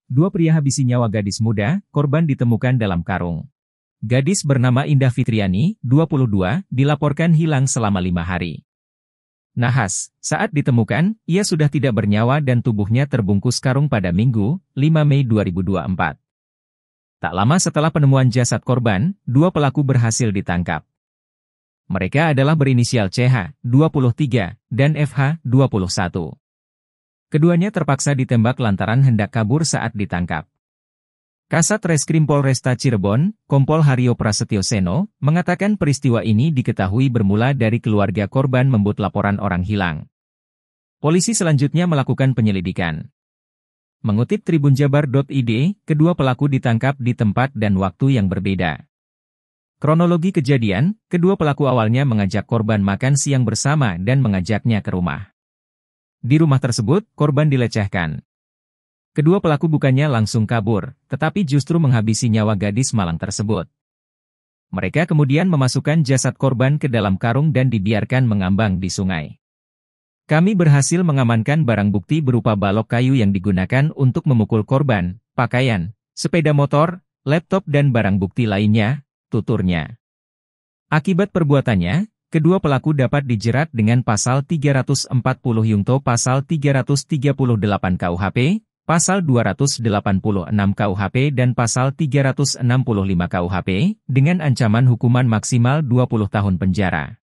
Dua pria habisi nyawa gadis muda, korban ditemukan dalam karung. Gadis bernama Indah Fitriani, 22, dilaporkan hilang selama 5 hari. Nahas, saat ditemukan, ia sudah tidak bernyawa dan tubuhnya terbungkus karung pada Minggu, 5 Mei 2024. Tak lama setelah penemuan jasad korban, dua pelaku berhasil ditangkap. Mereka adalah berinisial CH, 23, dan FH, 21. Keduanya terpaksa ditembak lantaran hendak kabur saat ditangkap. Kasat Reskrim Polresta Cirebon, Kompol Haryo Prasetyo Seno, mengatakan peristiwa ini diketahui bermula dari keluarga korban membuat laporan orang hilang. Polisi selanjutnya melakukan penyelidikan. Mengutip tribunjabar.id, kedua pelaku ditangkap di tempat dan waktu yang berbeda. Kronologi kejadian, kedua pelaku awalnya mengajak korban makan siang bersama dan mengajaknya ke rumah. Di rumah tersebut, korban dilecehkan. Kedua pelaku bukannya langsung kabur, tetapi justru menghabisi nyawa gadis malang tersebut. Mereka kemudian memasukkan jasad korban ke dalam karung dan dibiarkan mengambang di sungai. Kami berhasil mengamankan barang bukti berupa balok kayu yang digunakan untuk memukul korban, pakaian, sepeda motor, laptop dan barang bukti lainnya, tuturnya. Akibat perbuatannya, kedua pelaku dapat dijerat dengan pasal 340 Yungto pasal 338 KUHP, pasal 286 KUHP dan pasal 365 KUHP, dengan ancaman hukuman maksimal 20 tahun penjara.